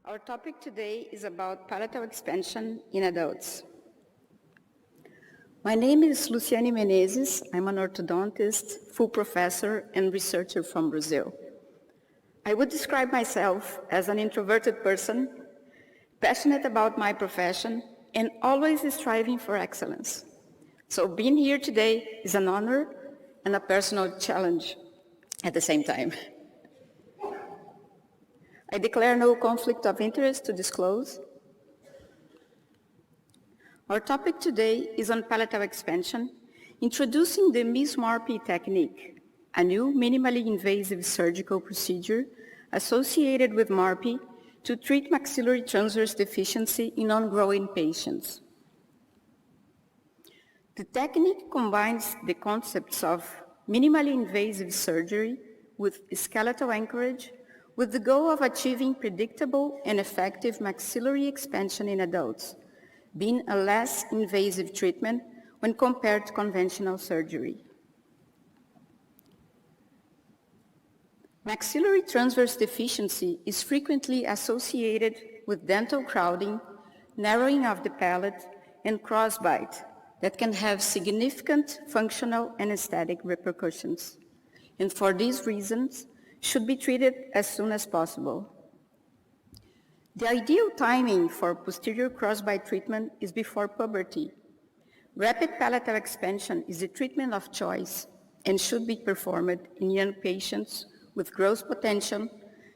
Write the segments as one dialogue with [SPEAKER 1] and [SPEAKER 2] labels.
[SPEAKER 1] Our topic today is about palatal expansion in adults. My name is Luciane Menezes. I'm an orthodontist, full professor, and researcher from Brazil. I would describe myself as an introverted person, passionate about my profession, and always striving for excellence. So being here today is an honor and a personal challenge at the same time. I declare no conflict of interest to disclose. Our topic today is on palatal expansion, introducing the MISMARPE technique, a new minimally invasive surgical procedure associated with MARPE to treat maxillary transverse deficiency in ongrowing patients. The technique combines the concepts of minimally invasive surgery with skeletal anchorage with the goal of achieving predictable and effective maxillary expansion in adults, being a less invasive treatment when compared to conventional surgery. Maxillary transverse deficiency is frequently associated with dental crowding, narrowing of the palate, and crossbite that can have significant functional and aesthetic repercussions. And for these reasons, should be treated as soon as possible. The ideal timing for posterior crossbite treatment is before puberty. Rapid palatal expansion is a treatment of choice and should be performed in young patients with growth potential,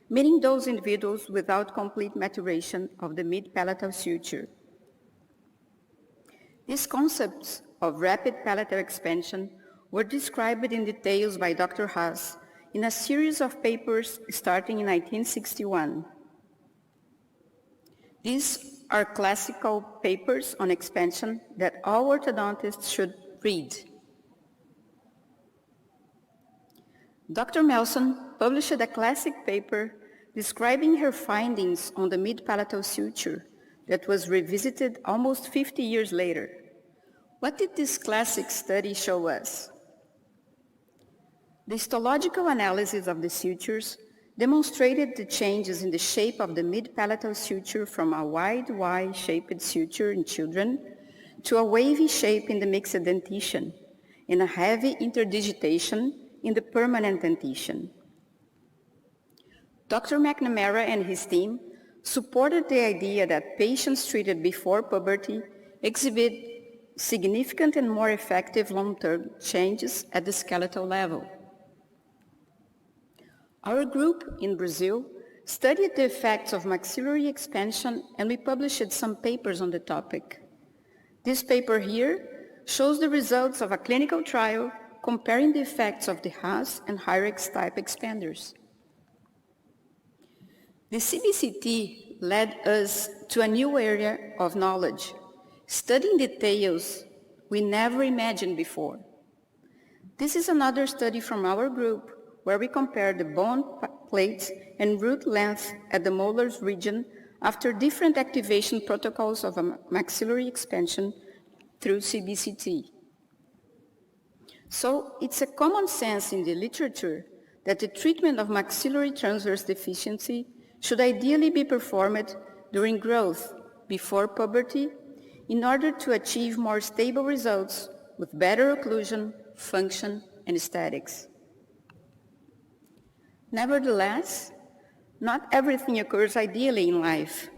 [SPEAKER 1] meaning those individuals without complete maturation of the mid-palatal suture. These concepts of rapid palatal expansion were described in details by Dr. Haas in a series of papers starting in 1961. These are classical papers on expansion that all orthodontists should read. Dr. Melson published a classic paper describing her findings on the mid-palatal suture that was revisited almost 50 years later. What did this classic study show us? The histological analysis of the sutures demonstrated the changes in the shape of the mid-palatal suture from a wide Y-shaped suture in children to a wavy shape in the mixed dentition and a heavy interdigitation in the permanent dentition. Dr. McNamara and his team supported the idea that patients treated before puberty exhibit significant and more effective long-term changes at the skeletal level. Our group in Brazil studied the effects of maxillary expansion, and we published some papers on the topic. This paper here shows the results of a clinical trial comparing the effects of the Haas and Hyrex type expanders. The CBCT led us to a new area of knowledge, studying details we never imagined before. This is another study from our group where we compare the bone plates and root length at the molars region after different activation protocols of a maxillary expansion through CBCT. So it's a common sense in the literature that the treatment of maxillary transverse deficiency should ideally be performed during growth, before puberty, in order to achieve more stable results with better occlusion, function, and aesthetics. Nevertheless, not everything occurs ideally in life.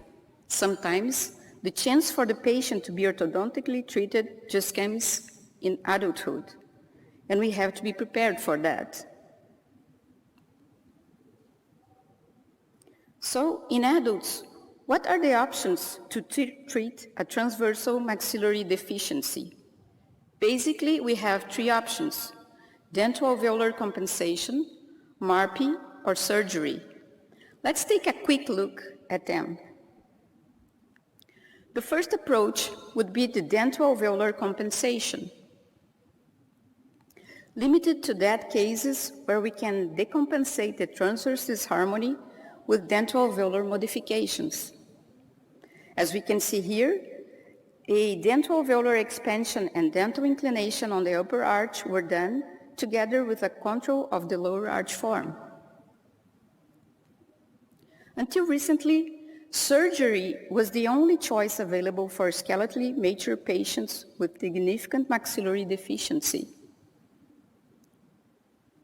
[SPEAKER 1] Sometimes, the chance for the patient to be orthodontically treated just comes in adulthood, and we have to be prepared for that. So, in adults, what are the options to treat a transversal maxillary deficiency? Basically, we have three options: dental alveolar compensation, MARPE, or surgery. Let's take a quick look at them. The first approach would be the dental alveolar compensation, limited to that cases where we can decompensate the transverse disharmony with dental alveolar modifications. As we can see here, a dental alveolar expansion and dental inclination on the upper arch were done together with a control of the lower arch form. Until recently, Surgery was the only choice available for skeletally mature patients with significant maxillary deficiency.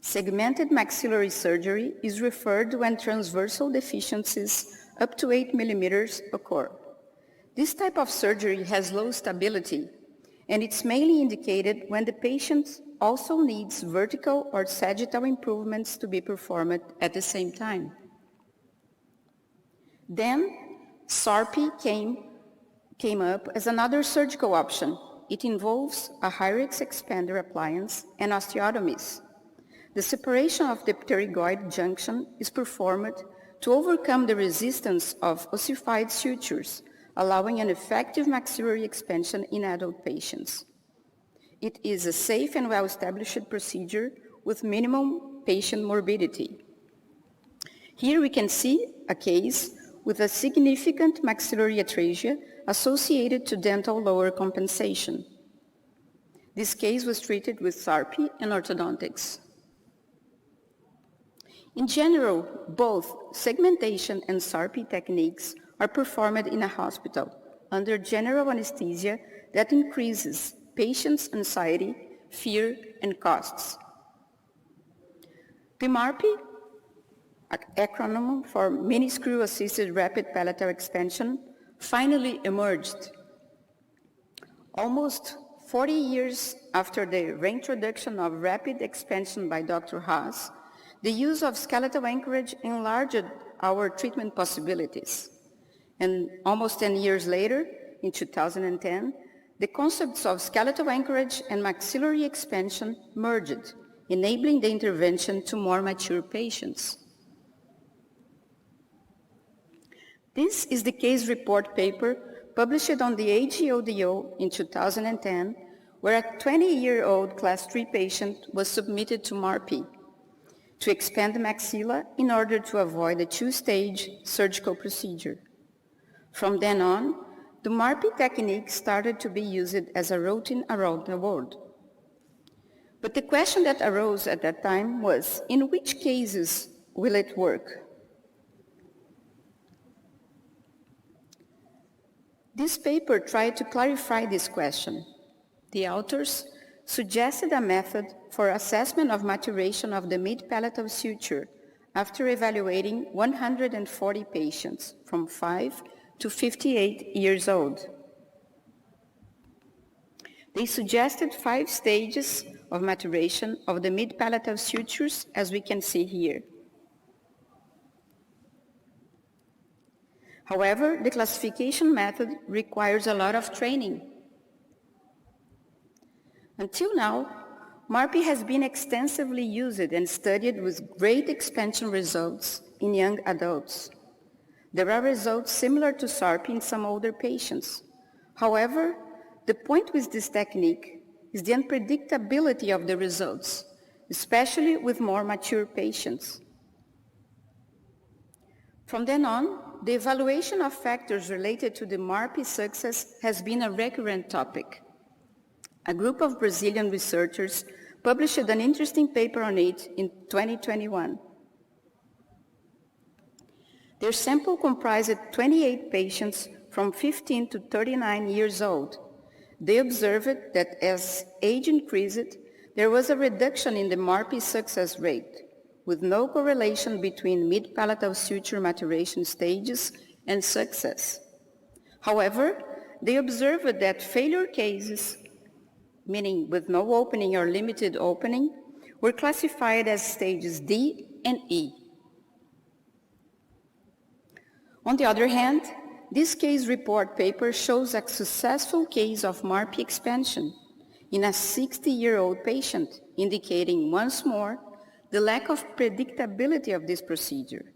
[SPEAKER 1] Segmented maxillary surgery is referred when transversal deficiencies up to 8 millimeters occur. This type of surgery has low stability, and it's mainly indicated when the patient also needs vertical or sagittal improvements to be performed at the same time. Then, SARPE came up as another surgical option. It involves a Hyrex expander appliance and osteotomies. The separation of the pterygoid junction is performed to overcome the resistance of ossified sutures, allowing an effective maxillary expansion in adult patients. It is a safe and well-established procedure with minimum patient morbidity. Here we can see a case with a significant maxillary atresia associated to dental lower compensation. This case was treated with SARPE and orthodontics. In general, both segmentation and SARPE techniques are performed in a hospital under general anesthesia that increases patients' anxiety, fear, and costs. MISMARPE, acronym for mini-screw assisted rapid palatal expansion, finally emerged. Almost 40 years after the reintroduction of rapid expansion by Dr. Haas, the use of skeletal anchorage enlarged our treatment possibilities. And almost 10 years later, in 2010, the concepts of skeletal anchorage and maxillary expansion merged, enabling the intervention to more mature patients. This is the case report paper published on the AGODO in 2010, where a 20-year-old class 3 patient was submitted to MARPE to expand the maxilla in order to avoid a two-stage surgical procedure. From then on, the MARPE technique started to be used as a routine around the world. But the question that arose at that time was, in which cases will it work? This paper tried to clarify this question. The authors suggested a method for assessment of maturation of the mid-palatal suture after evaluating 140 patients from 5 to 58 years old. They suggested 5 stages of maturation of the mid-palatal sutures, as we can see here. However, the classification method requires a lot of training. Until now, MARPE has been extensively used and studied with great expansion results in young adults. There are results similar to SARPE in some older patients. However, the point with this technique is the unpredictability of the results, especially with more mature patients. From then on, the evaluation of factors related to the MARPE success has been a recurrent topic. A group of Brazilian researchers published an interesting paper on it in 2021. Their sample comprised 28 patients from 15 to 39 years old. They observed that as age increased, there was a reduction in the MARPE success rate, with no correlation between mid-palatal suture maturation stages and success. However, they observed that failure cases, meaning with no opening or limited opening, were classified as stages D and E. On the other hand, this case report paper shows a successful case of MARPE expansion in a 60-year-old patient, indicating once more the lack of predictability of this procedure.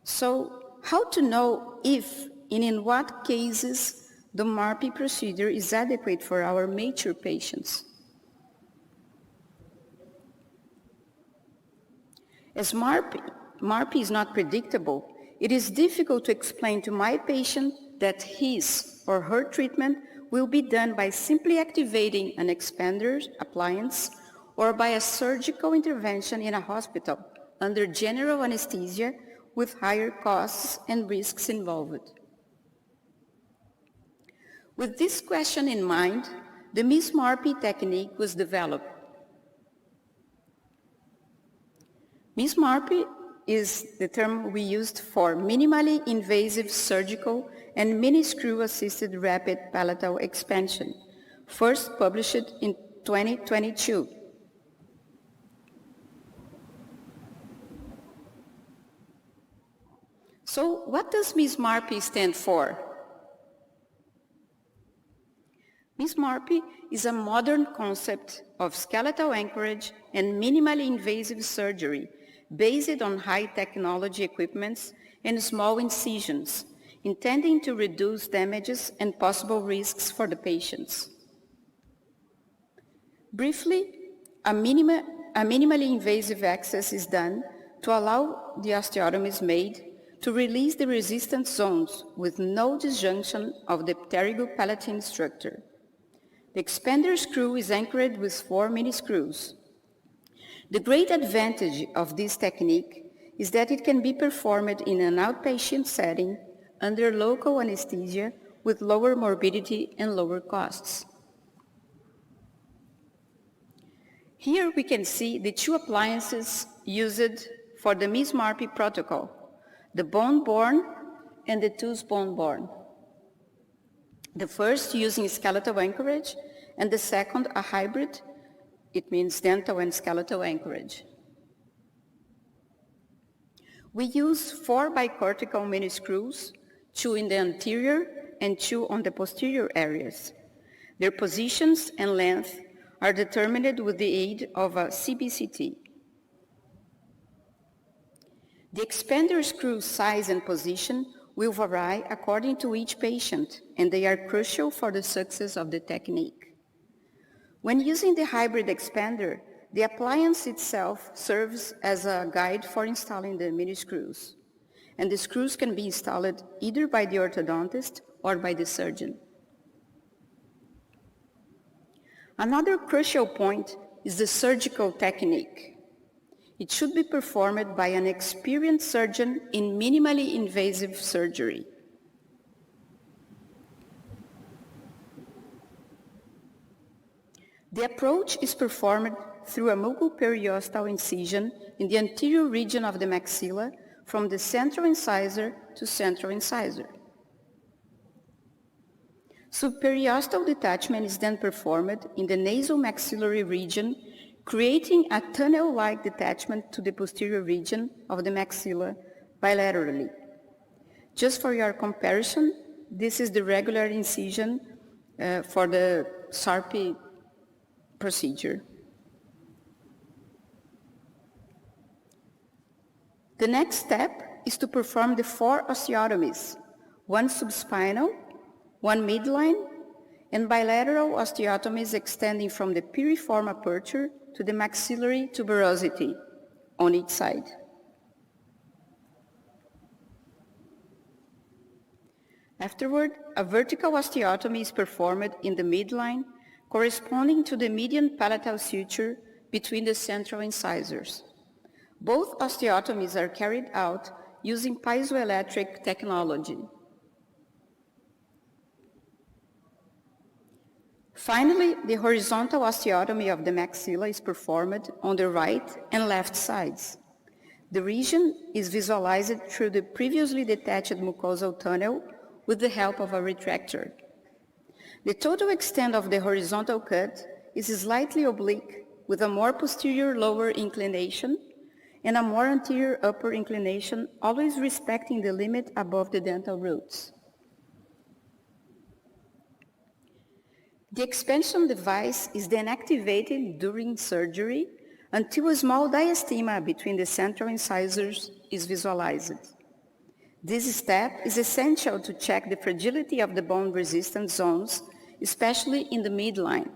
[SPEAKER 1] So, how to know if and in what cases the MARPE procedure is adequate for our mature patients? As MARPE is not predictable, it is difficult to explain to my patient that his or her treatment will be done by simply activating an expander appliance or by a surgical intervention in a hospital under general anesthesia with higher costs and risks involved. With this question in mind, the MISMARPE technique was developed. MISMARPE is the term we used for minimally invasive surgical and mini-screw-assisted rapid palatal expansion, first published in 2022. So what does MISMARPE stand for? MISMARPE is a modern concept of skeletal anchorage and minimally invasive surgery based on high-technology equipments and small incisions, intending to reduce damages and possible risks for the patients. Briefly, a minimally invasive access is done to allow the osteotomies made to release the resistance zones with no disjunction of the pterygopalatine structure. The expander screw is anchored with 4 mini-screws. The great advantage of this technique is that it can be performed in an outpatient setting under local anesthesia with lower morbidity and lower costs. Here we can see the two appliances used for the MISMARPE protocol, the bone-borne and the tooth bone-borne. The first using skeletal anchorage, and the second a hybrid. It means dental and skeletal anchorage. We use 4 bicortical mini-screws, 2 in the anterior and 2 on the posterior areas. Their positions and length are determined with the aid of a CBCT. The expander screw size and position will vary according to each patient, and they are crucial for the success of the technique. When using the hybrid expander, the appliance itself serves as a guide for installing the mini-screws, and the screws can be installed either by the orthodontist or by the surgeon. Another crucial point is the surgical technique. It should be performed by an experienced surgeon in minimally invasive surgery. The approach is performed through a mucoperiosteal incision in the anterior region of the maxilla from the central incisor to central incisor. Subperiosteal detachment is then performed in the nasomaxillary region, creating a tunnel-like detachment to the posterior region of the maxilla bilaterally. Just for your comparison, this is the regular incision for the SARPE procedure. The next step is to perform the 4 osteotomies, 1 subspinal, 1 midline, and bilateral osteotomies extending from the piriform aperture to the maxillary tuberosity on each side. Afterward, a vertical osteotomy is performed in the midline, corresponding to the median palatal suture between the central incisors. Both osteotomies are carried out using piezoelectric technology. Finally, the horizontal osteotomy of the maxilla is performed on the right and left sides. The region is visualized through the previously detached mucosal tunnel with the help of a retractor. The total extent of the horizontal cut is slightly oblique with a more posterior lower inclination and a more anterior upper inclination, always respecting the limit above the dental roots. The expansion device is then activated during surgery until a small diastema between the central incisors is visualized. This step is essential to check the fragility of the bone resistance zones, especially in the midline.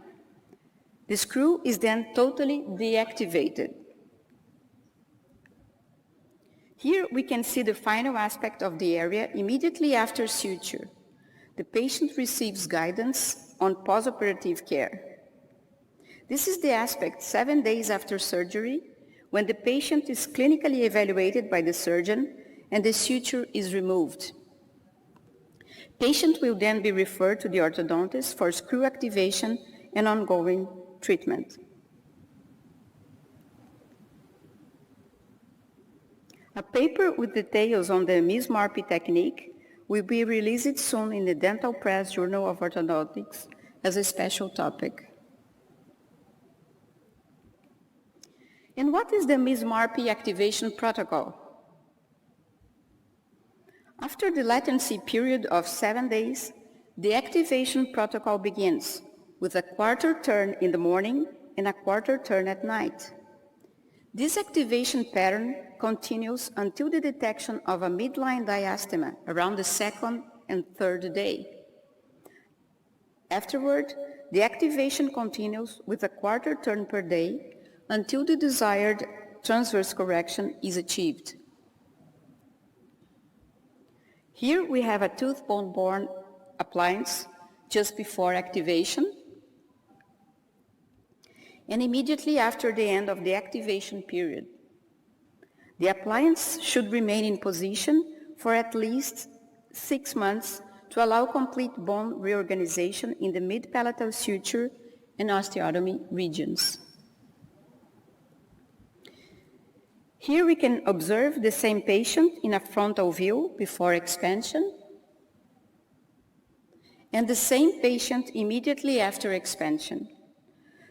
[SPEAKER 1] The screw is then totally deactivated. Here we can see the final aspect of the area immediately after suture. The patient receives guidance on postoperative care. This is the aspect 7 days after surgery, when the patient is clinically evaluated by the surgeon and the suture is removed. Patient will then be referred to the orthodontist for screw activation and ongoing treatment. A paper with details on the MISMARPE technique will be released soon in the Dental Press Journal of Orthodontics as a special topic. And what is the MISMARPE activation protocol? After the latency period of 7 days, the activation protocol begins with a quarter turn in the morning and a quarter turn at night. This activation pattern continues until the detection of a midline diastema around the second and third day. Afterward, the activation continues with a quarter turn per day until the desired transverse correction is achieved. Here we have a tooth bone-borne appliance just before activation and immediately after the end of the activation period. The appliance should remain in position for at least 6 months to allow complete bone reorganization in the mid-palatal suture and osteotomy regions. Here we can observe the same patient in a frontal view before expansion and the same patient immediately after expansion.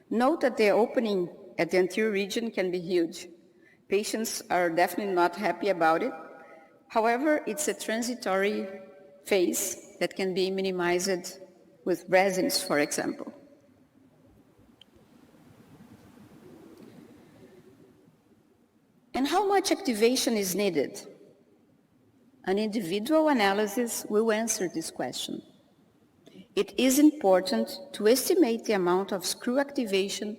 [SPEAKER 1] Note that the opening at the anterior region can be huge. Patients are definitely not happy about it. However, it's a transitory phase that can be minimized with resins, for example. And how much activation is needed? An individual analysis will answer this question. It is important to estimate the amount of screw activation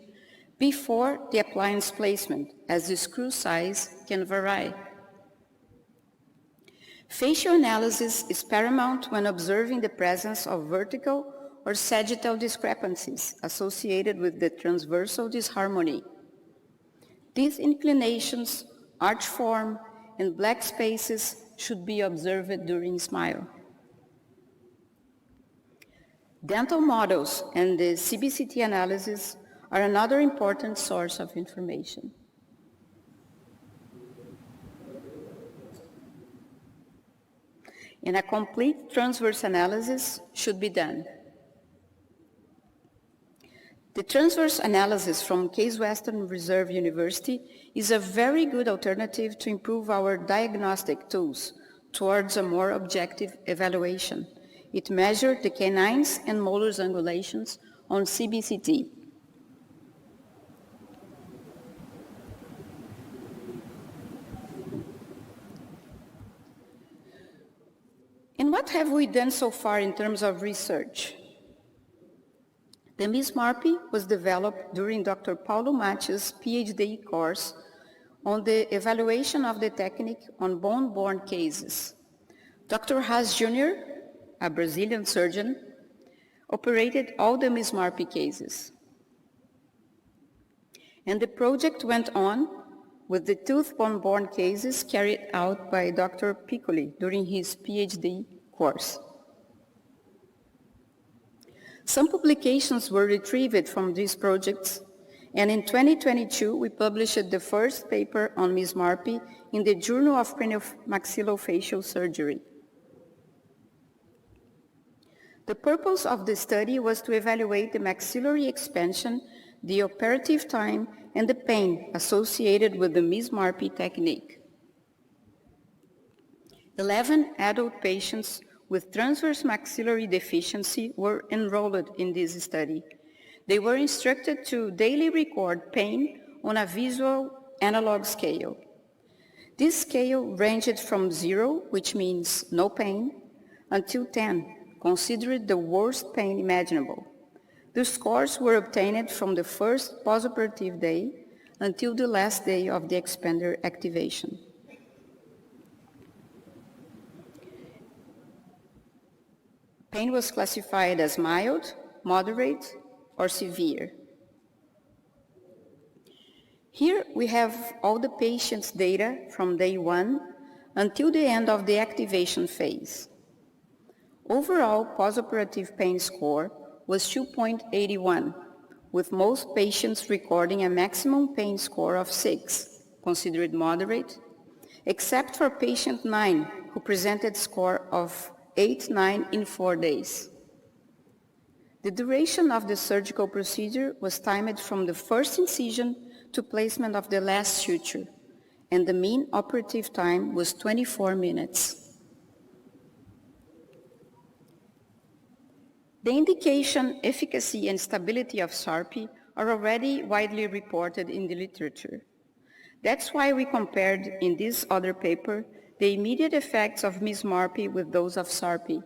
[SPEAKER 1] before the appliance placement, as the screw size can vary. Facial analysis is paramount when observing the presence of vertical or sagittal discrepancies associated with the transversal disharmony. These inclinations, arch form, and black spaces should be observed during smile. Dental models and the CBCT analysis are another important source of information. And a complete transverse analysis should be done. The transverse analysis from Case Western Reserve University is a very good alternative to improve our diagnostic tools towards a more objective evaluation. It measured the canines and molars angulations on CBCT. And what have we done so far in terms of research? The MISMARPE was developed during Dr. Paulo Matias' PhD course on the evaluation of the technique on bone-borne cases. Dr. Haas Jr., a Brazilian surgeon, operated all the MISMARPE cases. And the project went on with the tooth bone-borne cases carried out by Dr. Piccoli during his PhD course. Some publications were retrieved from these projects, and in 2022 we published the first paper on MISMARPE in the Journal of Craniomaxillofacial Surgery. The purpose of the study was to evaluate the maxillary expansion, the operative time, and the pain associated with the MISMARPE technique. 11 adult patients with transverse maxillary deficiency were enrolled in this study. They were instructed to daily record pain on a visual analog scale. This scale ranged from 0, which means no pain, until 10, considered the worst pain imaginable. The scores were obtained from the first postoperative day until the last day of the expander activation. Pain was classified as mild, moderate, or severe. Here we have all the patients' data from day 1 until the end of the activation phase. Overall postoperative pain score was 2.81, with most patients recording a maximum pain score of 6, considered moderate, except for patient 9, who presented score of 8-9 in 4 days. The duration of the surgical procedure was timed from the first incision to placement of the last suture, and the mean operative time was 24 minutes. The indication, efficacy, and stability of SARPE are already widely reported in the literature. That's why we compared in this other paper the immediate effects of MISMARPE with those of SARPE.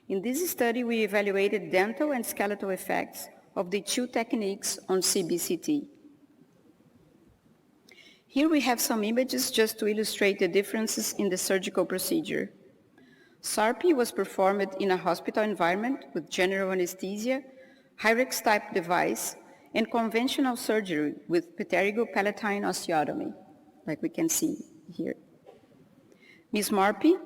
[SPEAKER 1] In this study, we evaluated dental and skeletal effects of the two techniques on CBCT. Here we have some images just to illustrate the differences in the surgical procedure. SARPE was performed in a hospital environment with general anesthesia, Hyrex-type device, and conventional surgery with pterygopalatine osteotomy, like we can see here. MISMARPE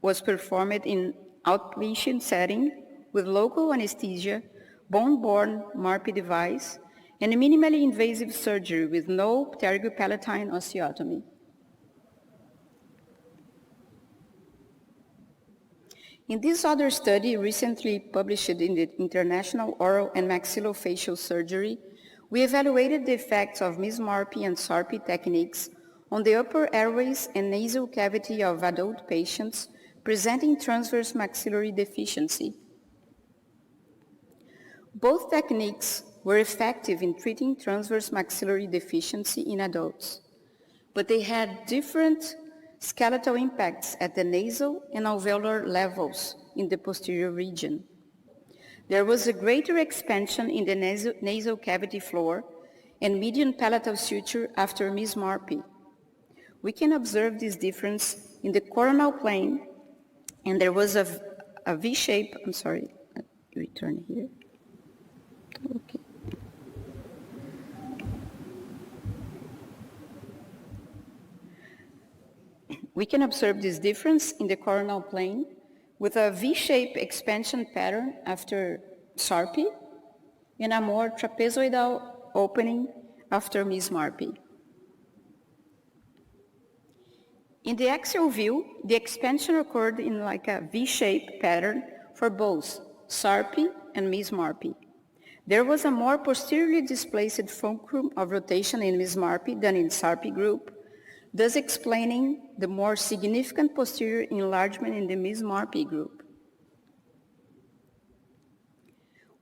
[SPEAKER 1] was performed in outpatient setting with local anesthesia, bone-borne MARPE device, and a minimally invasive surgery with no pterygopalatine osteotomy. In this other study, recently published in the International Oral and Maxillofacial Surgery, we evaluated the effects of MISMARPE and SARPE techniques on the upper airways and nasal cavity of adult patients presenting transverse maxillary deficiency. Both techniques were effective in treating transverse maxillary deficiency in adults, but they had different skeletal impacts at the nasal and alveolar levels in the posterior region. There was a greater expansion in the nasal cavity floor and median palatal suture after MISMARPE. We can observe this difference in the coronal plane, and there was a V-shape, I'm sorry, let me return here. Okay. We can observe this difference in the coronal plane with a V-shaped expansion pattern after SARPE and a more trapezoidal opening after MISMARPE. In the axial view, the expansion occurred in like a V-shaped pattern for both SARPE and MISMARPE. There was a more posteriorly displaced fulcrum of rotation in MISMARPE than in SARPE group, thus explaining the more significant posterior enlargement in the MISMARPE group.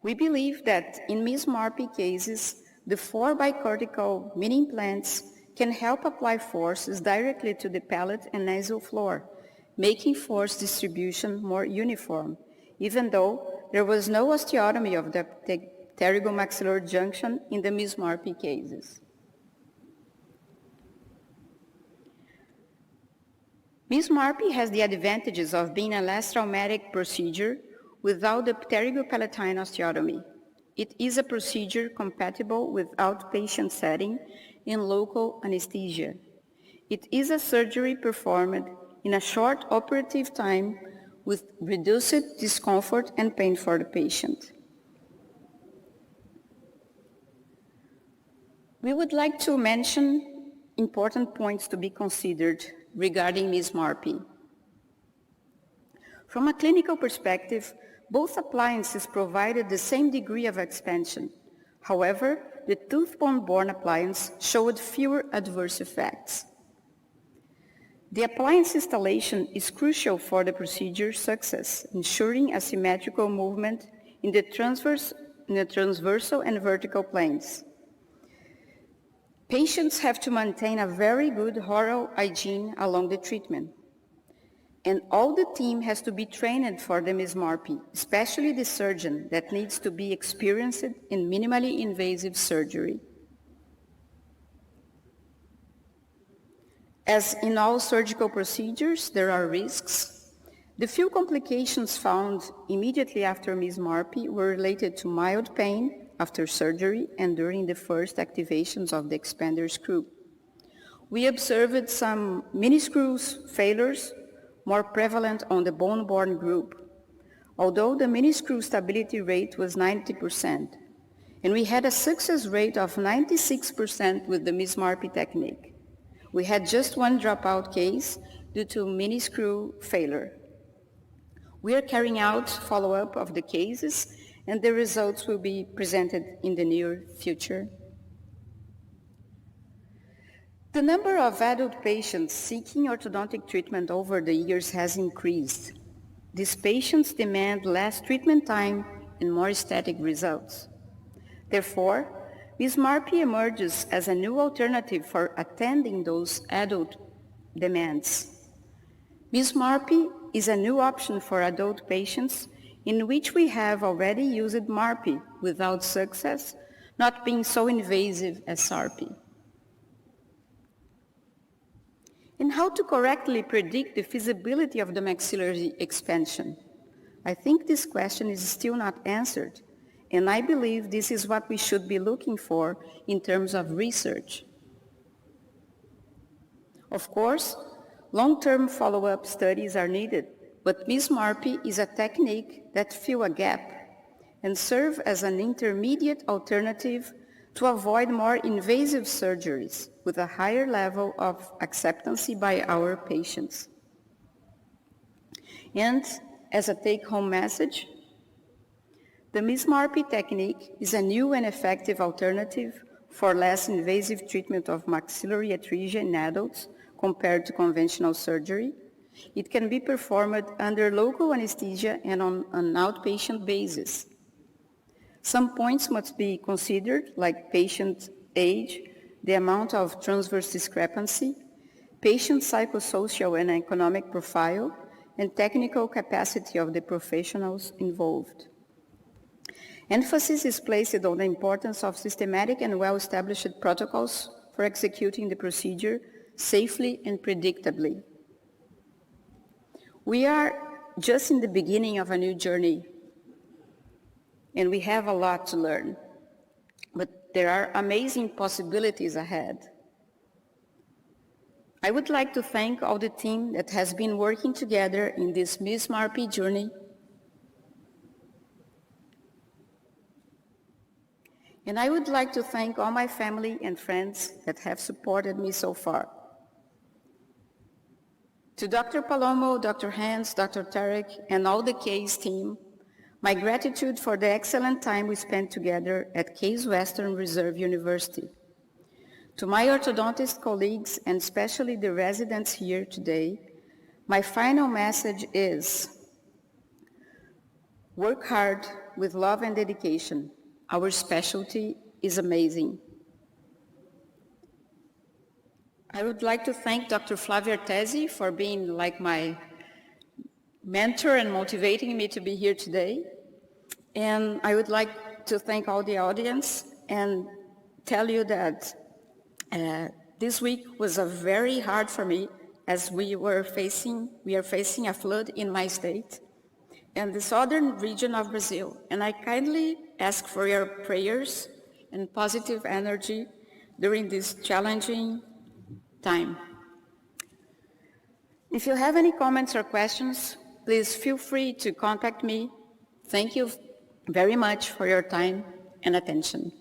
[SPEAKER 1] We believe that in MISMARPE cases, the 4 bicortical mini implants can help apply forces directly to the palate and nasal floor, making force distribution more uniform, even though there was no osteotomy of the pterygomaxillary junction in the MISMARPE cases. MISMARPE has the advantages of being a less traumatic procedure without the pterygopalatine osteotomy. It is a procedure compatible with outpatient setting in local anesthesia. It is a surgery performed in a short operative time with reduced discomfort and pain for the patient. We would like to mention important points to be considered regarding MISMARPE. From a clinical perspective, both appliances provided the same degree of expansion. However, the tooth-bone-borne appliance showed fewer adverse effects. The appliance installation is crucial for the procedure's success, ensuring asymmetrical movement in the transversal and vertical planes. Patients have to maintain a very good oral hygiene along the treatment. And all the team has to be trained for the MISMARPE, especially the surgeon that needs to be experienced in minimally invasive surgery. As in all surgical procedures, there are risks. The few complications found immediately after MISMARPE were related to mild pain after surgery and during the first activations of the expander screw. we observed some mini-screw failures more prevalent on the bone-borne group, although the mini-screw stability rate was 90%, and we had a success rate of 96% with the MISMARPE technique. We had just one dropout case due to mini-screw failure. We are carrying out follow-up of the cases, and the results will be presented in the near future. The number of adult patients seeking orthodontic treatment over the years has increased. These patients demand less treatment time and more aesthetic results. Therefore, MISMARPE emerges as a new alternative for attending those adult demands. MISMARPE is a new option for adult patients in which we have already used MARPE without success, not being so invasive as SARPE. And how to correctly predict the feasibility of the maxillary expansion? I think this question is still not answered, and I believe this is what we should be looking for in terms of research. Of course, long-term follow-up studies are needed, but MISMARPE is a technique that fills a gap and serves as an intermediate alternative to avoid more invasive surgeries with a higher level of acceptance by our patients. And as a take-home message, the MISMARPE technique is a new and effective alternative for less invasive treatment of maxillary atresia in adults compared to conventional surgery. It can be performed under local anesthesia and on an outpatient basis. Some points must be considered, like patient age, the amount of transverse discrepancy, patient psychosocial and economic profile, and technical capacity of the professionals involved. Emphasis is placed on the importance of systematic and well-established protocols for executing the procedure safely and predictably. We are just in the beginning of a new journey, and we have a lot to learn, but there are amazing possibilities ahead. I would like to thank all the team that has been working together in this MISMARPE journey. And I would like to thank all my family and friends that have supported me so far. To Dr. Palomo, Dr. Hans, Dr. Tarek, and all the Case team, my gratitude for the excellent time we spent together at Case Western Reserve University. To my orthodontist colleagues, and especially the residents here today, my final message is, work hard with love and dedication. Our specialty is amazing. I would like to thank Dr. Flavia Artesi for being like my mentor and motivating me to be here today. And I would like to thank all the audience and tell you that this week was very hard for me as we are facing a flood in my state and the southern region of Brazil. And I kindly ask for your prayers and positive energy during this challenging time. If you have any comments or questions, please feel free to contact me. Thank you very much for your time and attention.